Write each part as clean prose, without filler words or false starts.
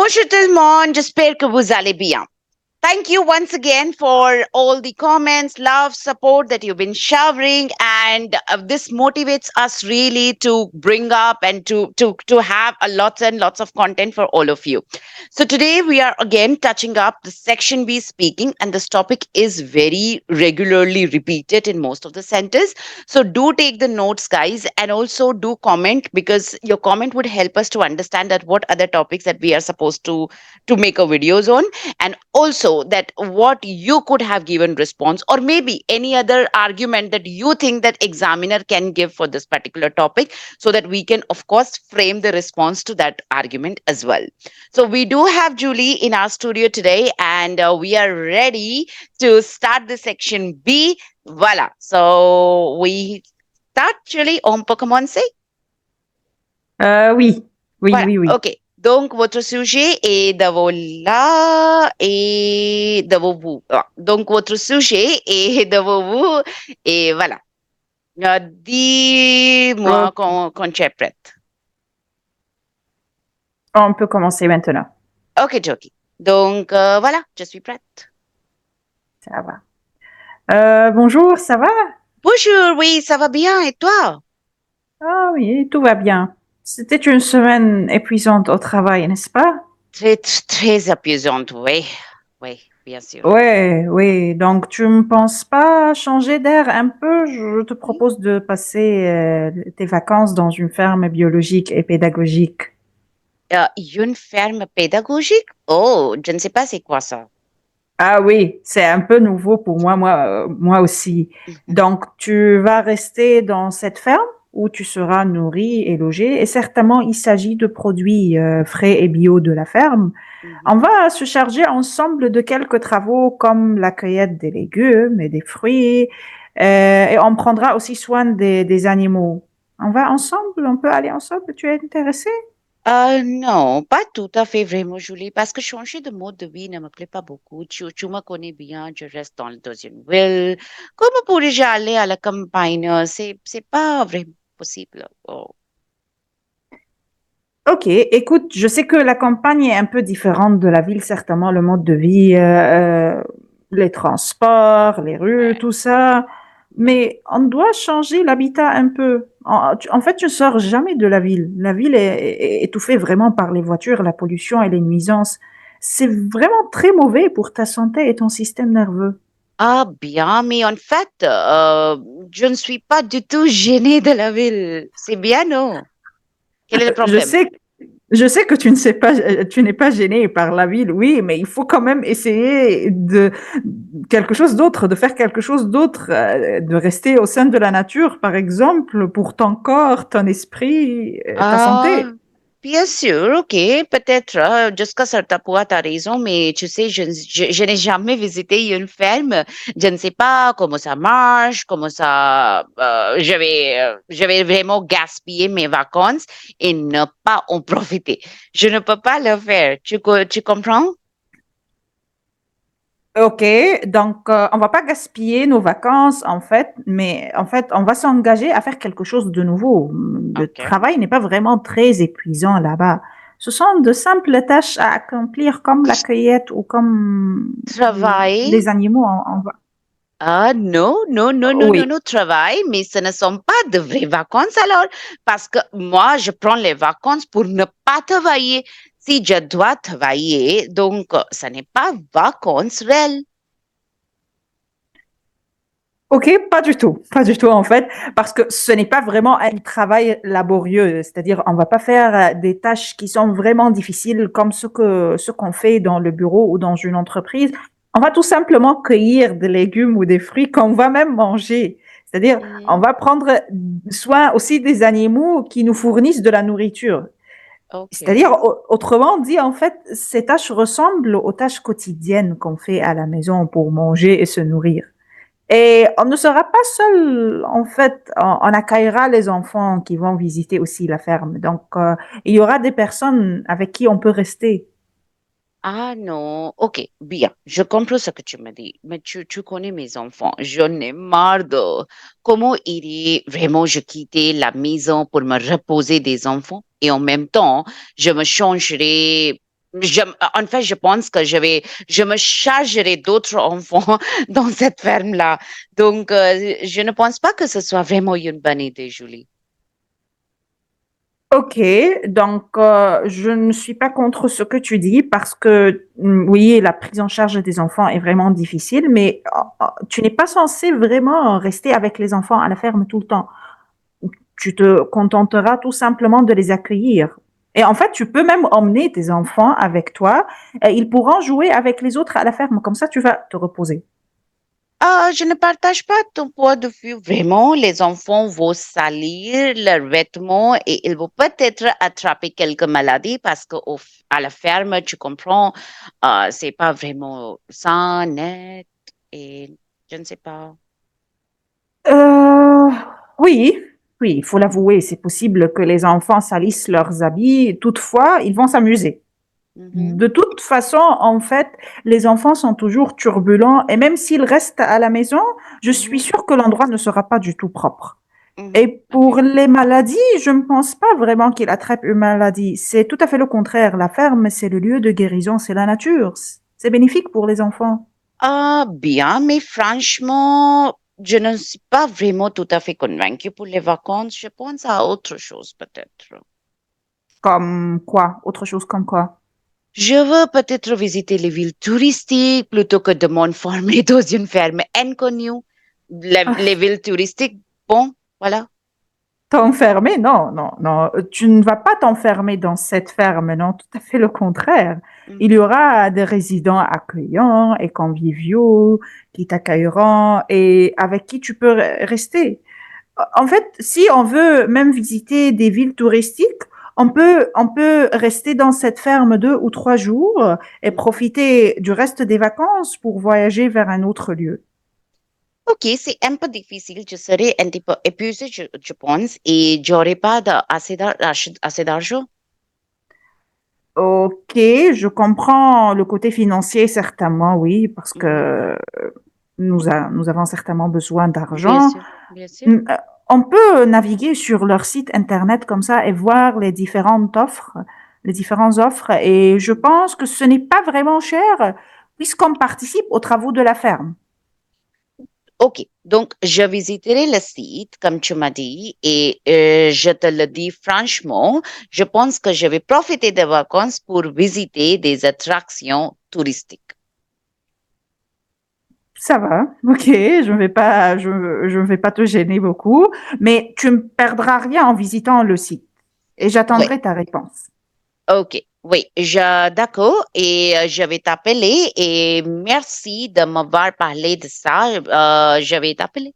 Bonjour tout le monde, j'espère que vous allez bien. Thank you once again for all the comments, love, support that you've been showering, and this motivates us really to bring up and to have a lots and lots of content for all of you. So today we are again touching up the section B speaking, and this topic is very regularly repeated in most of the centers. So do take the notes, guys, and also do comment because your comment would help us to understand that what other topics that we are supposed to make a videos on, and also that what you could have given response or maybe any other argument that you think that examiner can give for this particular topic, so that we can of course frame the response to that argument as well. So we do have Julie in our studio today, and we are ready to start the section B. Voila, so we start. Julie, on peut commencer? Oui, oui, Voilà, oui, oui. ok. Donc, votre sujet est devant là et devant vous. Donc, votre sujet est devant vous et voilà. Dis-moi Ok. quand tu es prête. On peut commencer maintenant. Ok, Joki. Donc, voilà, je suis prête. Ça va. Bonjour, ça va? Bonjour, oui, ça va bien et toi? Ah oui, tout va bien. C'était une semaine épuisante au travail, n'est-ce pas? Très, très apaisante, oui. Oui, bien sûr. Ouais, oui. Donc, tu ne penses pas changer d'air un peu? Je te propose de passer tes vacances dans une ferme biologique et pédagogique. Une ferme pédagogique? Oh, je ne sais pas c'est quoi ça. Ah oui, c'est un peu nouveau pour moi aussi. Donc, tu vas rester dans cette ferme où tu seras nourri et logé. Et certainement, il s'agit de produits frais et bio de la ferme. On Mhm. va se charger ensemble de quelques travaux comme la cueillette des légumes et des fruits. Et on prendra aussi soin des animaux. On va ensemble, on peut aller ensemble. Tu es intéressé? Non, pas tout à fait vraiment, Julie, parce que changer de mode de vie ne me plaît pas beaucoup. Tu me connais bien, je reste dans le deuxième ville. Comment pourrais-je aller à la campagne? C'est pas vraiment possible. Oh. Ok, écoute, je sais que la campagne est un peu différente de la ville, certainement le mode de vie, les transports, les rues, Ouais, tout ça, ouais. mais on doit changer l'habitat un peu. En fait, tu ne sors jamais de la ville. La ville est étouffée vraiment par les voitures, la pollution et les nuisances. C'est vraiment très mauvais pour ta santé et ton système nerveux. Ah bien, mais en fait, je ne suis pas du tout gênée de la ville. C'est bien, non? Quel est le Je problème? sais Je sais que tu ne sais pas, tu n'es pas gêné par la ville, oui, mais il faut quand même essayer de quelque chose d'autre, de faire quelque chose d'autre, de rester au sein de la nature, par exemple, pour ton corps, ton esprit, ta Ah, santé. bien sûr, ok, peut-être, jusqu'à certain point, tu as raison, mais tu sais, je n'ai jamais visité une ferme. Je ne sais pas comment ça marche, comment ça, je vais vraiment gaspiller mes vacances et ne pas en profiter. Je ne peux pas le faire. Tu comprends? Ok, donc on va pas gaspiller nos vacances en fait, mais en fait on va s'engager à faire quelque chose de nouveau. Le Ok. travail n'est pas vraiment très épuisant là-bas. Ce sont de simples tâches à accomplir comme la cueillette ou comme Travail? les animaux. Ah non, non, non, non, non, Oui. non, travail, mais ce ne sont pas de vraies vacances alors, parce que moi, je prends les vacances pour ne pas travailler. Si je dois travailler, donc ce n'est pas vacances réelles. Ok, pas du tout en fait, parce que ce n'est pas vraiment un travail laborieux, c'est-à-dire on va pas faire des tâches qui sont vraiment difficiles comme ce qu'on fait dans le bureau ou dans une entreprise. On va tout simplement cueillir des légumes ou des fruits qu'on va même manger. C'est-à-dire, on Mhm. va prendre soin aussi des animaux qui nous fournissent de la nourriture. Ok. C'est-à-dire, autrement dit, en fait, ces tâches ressemblent aux tâches quotidiennes qu'on fait à la maison pour manger et se nourrir. Et on ne sera pas seul, en fait, on accueillera les enfants qui vont visiter aussi la ferme. Donc, il y aura des personnes avec qui on peut rester. Ah non, ok, bien, je comprends ce que tu me dis, mais tu connais mes enfants, j'en ai marre de comment irait vraiment je quitter la maison pour me reposer des enfants et en même temps, je me changerai Je, en fait, je pense que je me chargerai d'autres enfants dans cette ferme-là. Donc, je ne pense pas que ce soit vraiment une bonne idée, Julie. Ok, donc je ne suis pas contre ce que tu dis parce que oui, la prise en charge des enfants est vraiment difficile, mais tu n'es pas censé vraiment rester avec les enfants à la ferme tout le temps. Tu te contenteras tout simplement de les accueillir. Et en fait, tu peux même emmener tes enfants avec toi et ils pourront jouer avec les autres à la ferme. Comme ça, tu vas te reposer. Je ne partage pas ton point de vue. Vraiment, les enfants vont salir leurs vêtements et ils vont peut-être attraper quelques maladies parce à la ferme, tu comprends, c'est pas vraiment sain, net et je ne sais pas. Euh, oui, oui, il faut l'avouer, c'est possible que les enfants salissent leurs habits. Toutefois, ils vont s'amuser. Mhm, De toute façon, en fait, les enfants sont toujours turbulents et même s'ils restent à la maison, je suis mhm, sûre que l'endroit ne sera pas du tout propre. Et mhm. pour Ok. les maladies, je ne pense pas vraiment qu'ils attrapent une maladie. C'est tout à fait le contraire. La ferme, c'est le lieu de guérison, c'est la nature. C'est bénéfique pour les enfants. Ah, bien, mais franchement, je ne suis pas vraiment tout à fait convaincue pour les vacances. Je pense à autre chose peut-être. Comme quoi? Autre chose comme quoi? Je veux peut-être visiter les villes touristiques plutôt que de m'enfermer dans une ferme inconnue. Les villes touristiques, bon, voilà. T'enfermer? Non, non, non. Tu ne vas pas t'enfermer dans cette ferme, non, tout à fait le contraire. Il y Mhm, aura des résidents accueillants et conviviaux qui t'accueilleront et avec qui tu peux rester. En fait, si on veut même visiter des villes touristiques, mhm, on peut rester dans cette ferme 2 ou 3 jours et mhm. profiter du reste des vacances pour voyager vers un autre lieu. Ok, c'est un peu difficile. Je serai un petit peu épuisée, je pense, et j'aurai pas assez d'argent. Ok, je comprends le côté financier, certainement, oui, parce Mhm. que nous avons certainement besoin Bien d'argent. sûr, bien sûr. Mm, euh, On peut naviguer sur leur site internet comme ça et voir les différentes offres, et je Mhm. pense que ce n'est pas vraiment cher puisqu'on participe aux travaux de la ferme. Ok, donc je visiterai le site, comme tu m'as dit, et je te le dis franchement, je pense que je vais profiter des vacances pour visiter des attractions touristiques. Ça va, ok, je ne vais pas te gêner beaucoup, mais tu ne perdras rien en visitant le site et Oui, j'attendrai ta réponse. ok, oui, d'accord, et je vais t'appeler et merci de m'avoir parlé de ça. Je vais t'appeler.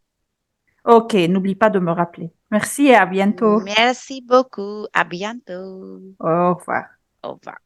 Ok, n'oublie pas de me rappeler. Merci et à bientôt. Merci beaucoup. À bientôt. Au revoir. Au revoir.